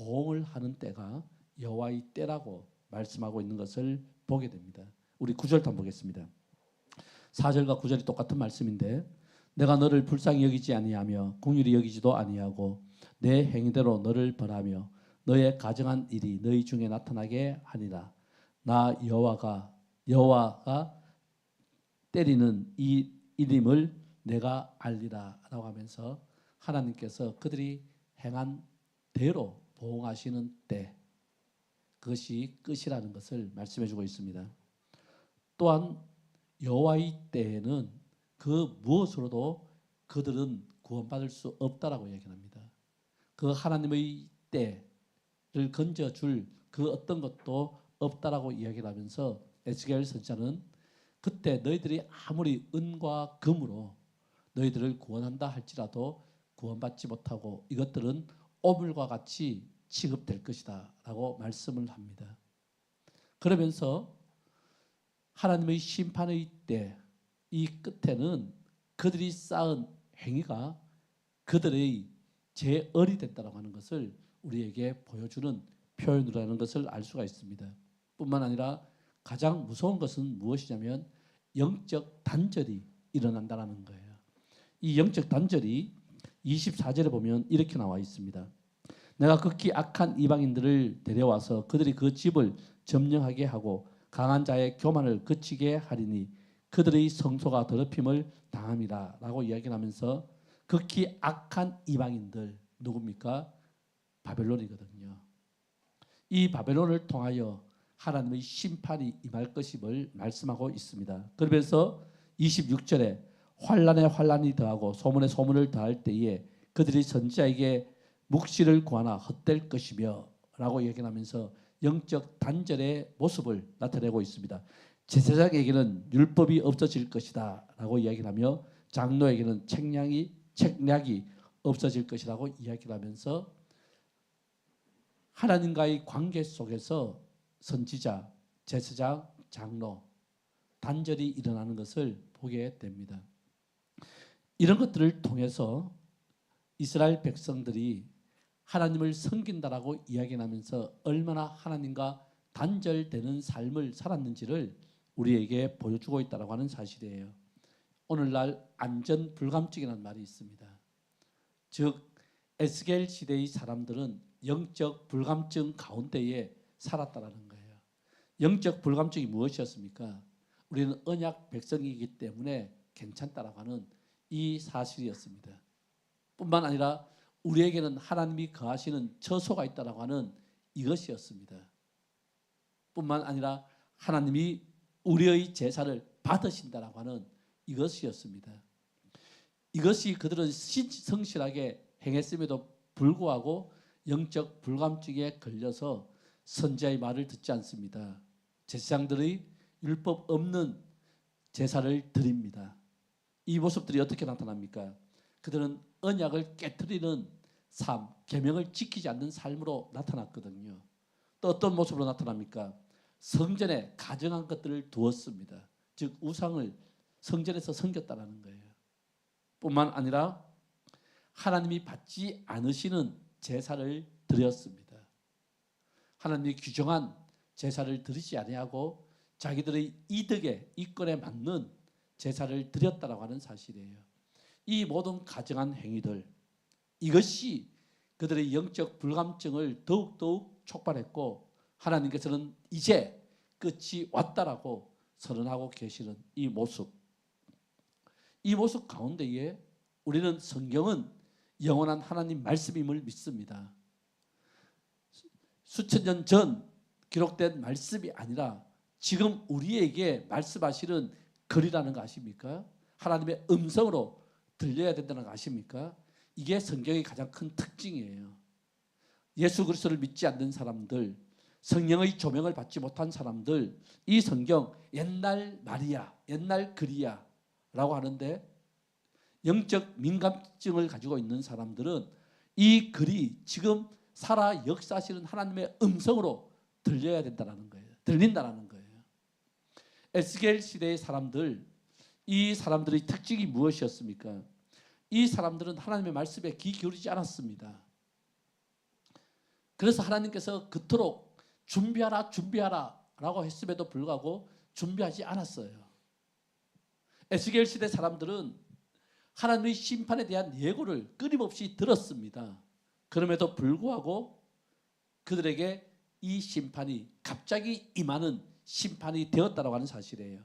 보응을 하는 때가 여호와의 때라고 말씀하고 있는 것을 보게 됩니다. 우리 9절도 한번 보겠습니다. 4절과 9절이 똑같은 말씀인데 내가 너를 불쌍히 여기지 아니하며 공률히 여기지도 아니하고 내 행위대로 너를 벌하며 너의 가정한 일이 너희 중에 나타나게 하니라. 나 여호와가 때리는 이 일임을 내가 알리라 라고 하면서 하나님께서 그들이 행한 대로 보응하시는 때 그것이 끝이라는 것을 말씀해 주고 있습니다. 또한 여호와의 때에는 그 무엇으로도 그들은 구원받을 수 없다라고 이야기합니다. 그 하나님의 때를 건져줄 그 어떤 것도 없다라고 이야기를 하면서 에스겔 선지자는 그때 너희들이 아무리 은과 금으로 너희들을 구원한다 할지라도 구원받지 못하고 이것들은 오물과 같이 취급될 것이다 라고 말씀을 합니다. 그러면서 하나님의 심판의 때 이 끝에는 그들이 쌓은 행위가 그들의 재얼이 된다고 하는 것을 우리에게 보여주는 표현이라는 것을 알 수가 있습니다. 뿐만 아니라 가장 무서운 것은 무엇이냐면 영적 단절이 일어난다는 거예요. 이 영적 단절이 24절에 보면 이렇게 나와 있습니다. 내가 극히 악한 이방인들을 데려와서 그들이 그 집을 점령하게 하고 강한 자의 교만을 그치게 하리니 그들의 성소가 더럽힘을 당함이라 라고 이야기를 하면서 극히 악한 이방인들 누굽니까? 바벨론이거든요. 이 바벨론을 통하여 하나님의 심판이 임할 것임을 말씀하고 있습니다. 그러면서 26절에 환난에 환난이 더하고 소문에 소문을 더할 때에 그들이 선지자에게 묵시를 구하나 헛될 것이며 라고 얘기하면서 영적 단절의 모습을 나타내고 있습니다. 제사장에게는 율법이 없어질 것이다 라고 이야기를 하며 장로에게는 책략이 없어질 것이라고 이야기를 하면서 하나님과의 관계 속에서 선지자, 제사장, 장로 단절이 일어나는 것을 보게 됩니다. 이런 것들을 통해서 이스라엘 백성들이 하나님을 섬긴다라고 이야기하면서 얼마나 하나님과 단절되는 삶을 살았는지를 우리에게 보여주고 있다고 하는 사실이에요. 오늘날 안전 불감증이라는 말이 있습니다. 즉 에스겔 시대의 사람들은 영적 불감증 가운데에 살았다라는 거예요. 영적 불감증이 무엇이었습니까? 우리는 언약 백성이기 때문에 괜찮다라고 하는 이 사실이었습니다. 뿐만 아니라 우리에게는 하나님이 거하시는 처소가 있다라고 하는 이것이었습니다. 뿐만 아니라 하나님이 우리의 제사를 받으신다라고 하는 이것이었습니다. 이것이 그들은 성실하게 행했음에도 불구하고 영적 불감증에 걸려서 선지자의 말을 듣지 않습니다. 제사장들의 율법 없는 제사를 드립니다. 이 모습들이 어떻게 나타납니까? 그들은 언약을 깨트리는 삶, 계명을 지키지 않는 삶으로 나타났거든요. 또 어떤 모습으로 나타납니까? 성전에 가정한 것들을 두었습니다. 즉 우상을 성전에서 섬겼다는 거예요. 뿐만 아니라 하나님이 받지 않으시는 제사를 드렸습니다. 하나님이 규정한 제사를 드리지 아니하고 자기들의 이득에 이권에 맞는 제사를 드렸다라고 하는 사실이에요. 이 모든 가정한 행위들 이것이 그들의 영적 불감증을 더욱더욱 촉발했고 하나님께서는 이제 끝이 왔다라고 선언하고 계시는 이 모습 가운데에 우리는 성경은 영원한 하나님 말씀임을 믿습니다. 수천 년 전 기록된 말씀이 아니라 지금 우리에게 말씀하시는 글이라는 거 아십니까? 하나님의 음성으로 들려야 된다는 거 아십니까? 이게 성경의 가장 큰 특징이에요. 예수 그리스도를 믿지 않는 사람들, 성령의 조명을 받지 못한 사람들, 이 성경 옛날 말이야, 옛날 글이야 라고 하는데 영적 민감증을 가지고 있는 사람들은 이 글이 지금 살아 역사하시는 하나님의 음성으로 들려야 된다는 거예요. 들린다는 거예요. 에스겔 시대의 사람들, 이 사람들의 특징이 무엇이었습니까? 이 사람들은 하나님의 말씀에 귀 기울이지 않았습니다. 그래서 하나님께서 그토록 준비하라 준비하라 라고 했음에도 불구하고 준비하지 않았어요. 에스겔 시대 사람들은 하나님의 심판에 대한 예고를 끊임없이 들었습니다. 그럼에도 불구하고 그들에게 이 심판이 갑자기 임하는 심판이 되었다고 하는 사실이에요.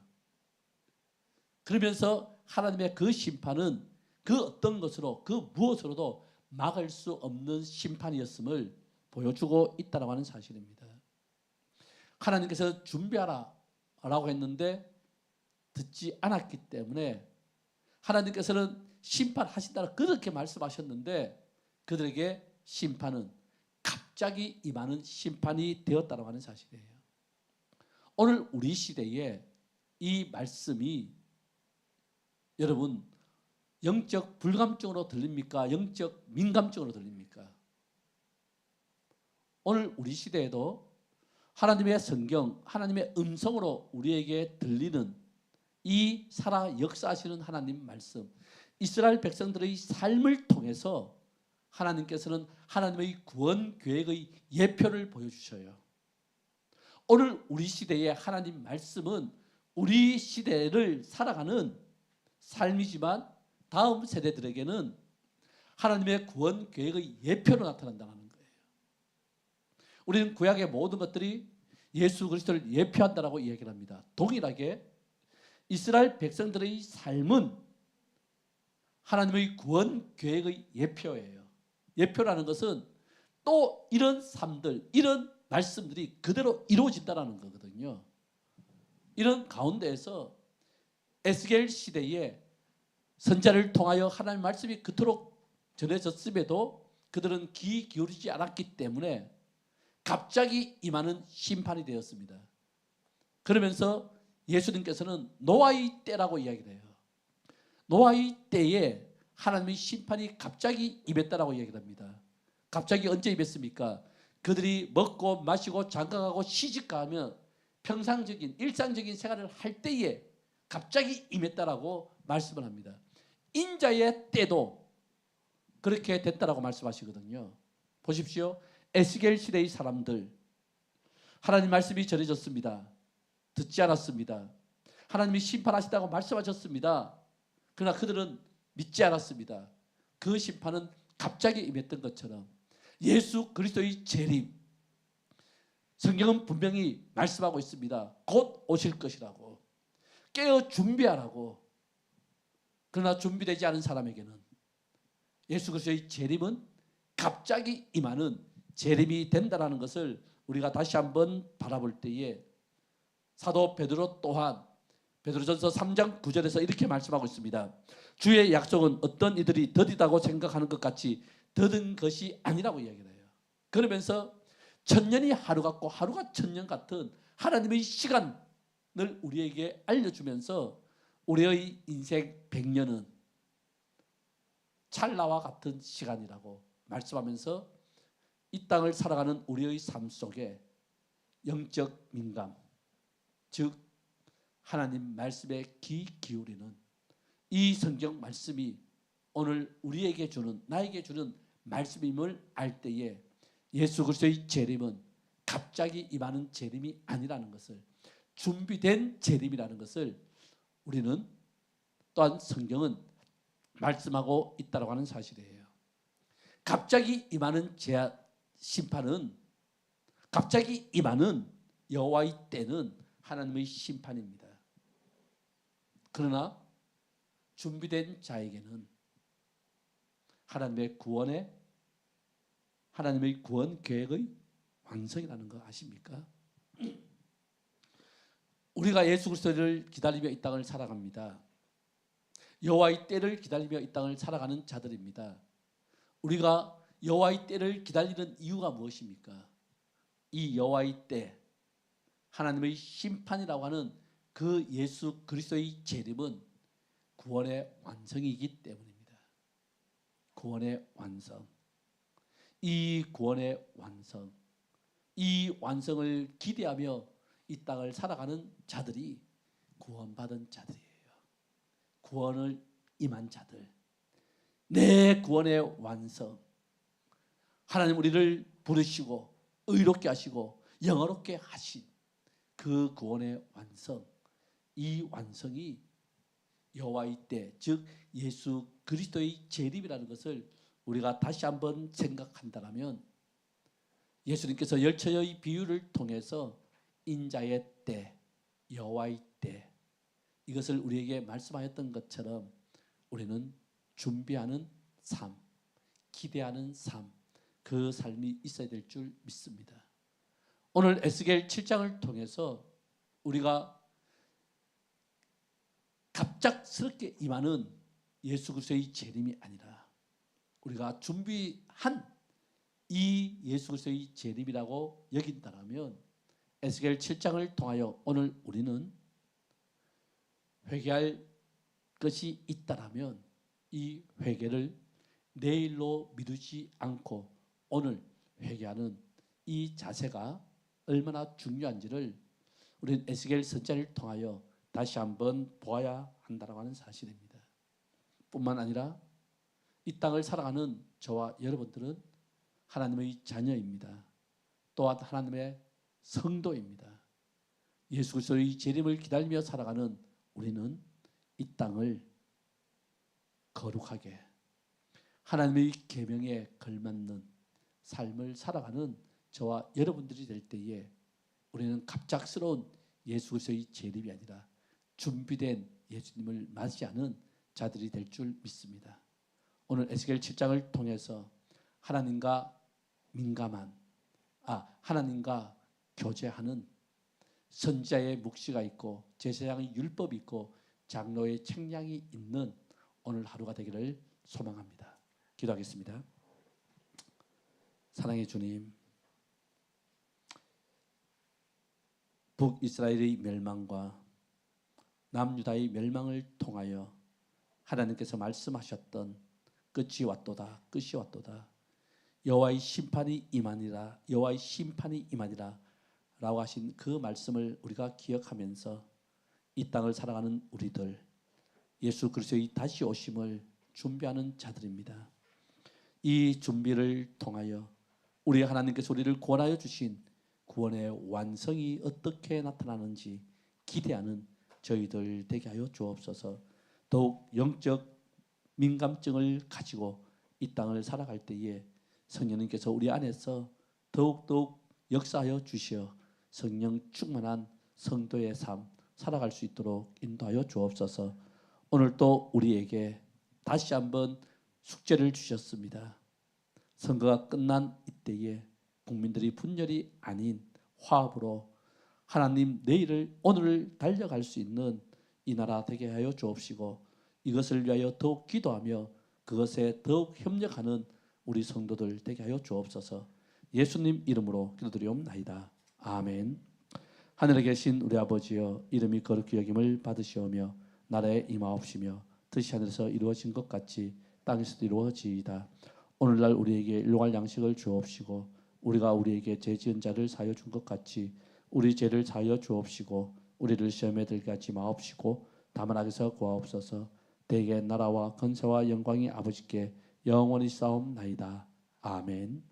그러면서 하나님의 그 심판은 그 어떤 것으로 그 무엇으로도 막을 수 없는 심판이었음을 보여주고 있다고 하는 사실입니다. 하나님께서 준비하라 라고 했는데 듣지 않았기 때문에 하나님께서는 심판하신다고 그렇게 말씀하셨는데 그들에게 심판은 갑자기 임하는 심판이 되었다고 하는 사실이에요. 오늘 우리 시대에 이 말씀이 여러분 영적 불감증으로 들립니까? 영적 민감증으로 들립니까? 오늘 우리 시대에도 하나님의 성경, 하나님의 음성으로 우리에게 들리는 이 살아 역사하시는 하나님 말씀, 이스라엘 백성들의 삶을 통해서 하나님께서는 하나님의 구원 계획의 예표를 보여주셔요. 오늘 우리 시대의 하나님 말씀은 우리 시대를 살아가는 삶이지만 다음 세대들에게는 하나님의 구원 계획의 예표로 나타난다는 거예요. 우리는 구약의 모든 것들이 예수 그리스도를 예표한다라고 이야기를 합니다. 동일하게 이스라엘 백성들의 삶은 하나님의 구원 계획의 예표예요. 예표라는 것은 또 이런 삶들, 이런 말씀들이 그대로 이루어진다는 거거든요. 이런 가운데에서 에스겔 시대에 선자를 통하여 하나님의 말씀이 그토록 전해졌음에도 그들은 귀 기울이지 않았기 때문에 갑자기 임하는 심판이 되었습니다. 그러면서 예수님께서는 노아의 때라고 이야기를 해요. 노아의 때에 하나님의 심판이 갑자기 임했다라고 이야기를 합니다. 갑자기 언제 임했습니까? 그들이 먹고 마시고 장가가고 시집가면 평상적인 일상적인 생활을 할 때에 갑자기 임했다라고 말씀을 합니다. 인자의 때도 그렇게 됐다라고 말씀하시거든요. 보십시오. 에스겔 시대의 사람들 하나님 말씀이 전해졌습니다. 듣지 않았습니다. 하나님이 심판하시다고 말씀하셨습니다. 그러나 그들은 믿지 않았습니다. 그 심판은 갑자기 임했던 것처럼 예수 그리스도의 재림, 성경은 분명히 말씀하고 있습니다. 곧 오실 것이라고, 깨어 준비하라고. 그러나 준비되지 않은 사람에게는 예수 그리스도의 재림은 갑자기 임하는 재림이 된다는 것을 우리가 다시 한번 바라볼 때에 사도 베드로 또한 베드로전서 3장 9절에서 이렇게 말씀하고 있습니다. 주의 약속은 어떤 이들이 더디다고 생각하는 것 같이 더딘 것이 아니라고 이야기를 해요. 그러면서 천년이 하루 같고 하루가 천년 같은 하나님의 시간을 우리에게 알려주면서 우리의 인생 100년은 찰나와 같은 시간이라고 말씀하면서 이 땅을 살아가는 우리의 삶 속에 영적 민감, 즉 하나님 말씀에 귀 기울이는 이 성경 말씀이 오늘 우리에게 주는, 나에게 주는 말씀임을 알 때에 예수 그리스도의 재림은 갑자기 임하는 재림이 아니라는 것을, 준비된 재림이라는 것을 우리는 또한 성경은 말씀하고 있다고 하는 사실이에요. 갑자기 임하는 심판은, 갑자기 임하는 여호와의 때는 하나님의 심판입니다. 그러나 준비된 자에게는 하나님의 구원 계획의 완성이라는 거 아십니까? 우리가 예수 그리스도를 기다리며 이 땅을 살아갑니다. 여호와의 때를 기다리며 이 땅을 살아가는 자들입니다. 우리가 여호와의 때를 기다리는 이유가 무엇입니까? 이 여호와의 때, 하나님의 심판이라고 하는 그 예수 그리스도의 재림은 구원의 완성이기 때문입니다. 구원의 완성. 이 구원의 완성, 이 완성을 기대하며 이 땅을 살아가는 자들이 구원받은 자들이에요. 구원을 임한 자들. 내 구원의 완성. 하나님 우리를 부르시고 의롭게 하시고 영어롭게 하신 그 구원의 완성, 이 완성이 여호와의 때, 즉 예수 그리스도의 재림이라는 것을 우리가 다시 한번 생각한다면, 예수님께서 열처의 비유를 통해서 인자의 때, 여호와의 때, 이것을 우리에게 말씀하였던 것처럼 우리는 준비하는 삶, 기대하는 삶, 그 삶이 있어야 될 줄 믿습니다. 오늘 에스겔 7장을 통해서 우리가 갑작스럽게 임하는 예수 그리스도의 재림이 아니라 우리가 준비한 이 예수 그리스도의 재림이라고 여긴다면, 에스겔 7장을 통하여 오늘 우리는 회개할 것이 있다라면 이 회개를 내일로 미루지 않고 오늘 회개하는 이 자세가 얼마나 중요한지를 우리는 에스겔 선지자를 통하여 다시 한번 보아야 한다고 하는 사실입니다. 뿐만 아니라 이 땅을 살아가는 저와 여러분들은 하나님의 자녀입니다. 또한 하나님의 성도입니다. 예수 그리스도의 재림을 기다리며 살아가는 우리는 이 땅을 거룩하게 하나님의 계명에 걸맞는 삶을 살아가는 저와 여러분들이 될 때에 우리는 갑작스러운 예수 그리스도의 재림이 아니라 준비된 예수님을 맞이하는 자들이 될 줄 믿습니다. 오늘 에스겔 7장을 통해서 하나님과 민감한, 하나님과 교제하는 선지자의 묵시가 있고 제사장의 율법이 있고 장로의 책량이 있는 오늘 하루가 되기를 소망합니다. 기도하겠습니다. 사랑의 주님, 북이스라엘의 멸망과 남유다의 멸망을 통하여 하나님께서 말씀하셨던 끝이 왔도다, 끝이 왔도다, 여호와의 심판이 임하니라, 여호와의 심판이 임하니라 라고 하신 그 말씀을 우리가 기억하면서 이 땅을 살아가는 우리들, 예수 그리스도의 다시 오심을 준비하는 자들입니다. 이 준비를 통하여 우리 하나님께서 우리를 구원하여 주신 구원의 완성이 어떻게 나타나는지 기대하는 저희들 되게 하여 주옵소서. 더욱 영적 민감증을 가지고 이 땅을 살아갈 때에 성령님께서 우리 안에서 더욱더욱 역사하여 주시어 성령 충만한 성도의 삶 살아갈 수 있도록 인도하여 주옵소서. 오늘 또 우리에게 다시 한번 숙제를 주셨습니다. 선거가 끝난 이때에 국민들이 분열이 아닌 화합으로 하나님 내일을 오늘을 달려갈 수 있는 이 나라 되게 하여 주옵시고, 이것을 위하여 더욱 기도하며 그것에 더욱 협력하는 우리 성도들 되게 하여 주옵소서. 예수님 이름으로 기도드리옵나이다. 아멘. 하늘에 계신 우리 아버지여, 이름이 거룩히 여김을 받으시오며 나라에 임하옵시며 뜻이 하늘에서 이루어진 것 같이 땅에서도 이루어지이다. 오늘날 우리에게 일용할 양식을 주옵시고 우리가 우리에게 죄 지은 자를 사하여 준 것 같이 우리 죄를 사하여 주옵시고 우리를 시험에 들게 하지 마옵시고 다만 악에서 구하옵소서. 대개 나라와 권세와 영광이 아버지께 영원히 싸움나이다. 아멘.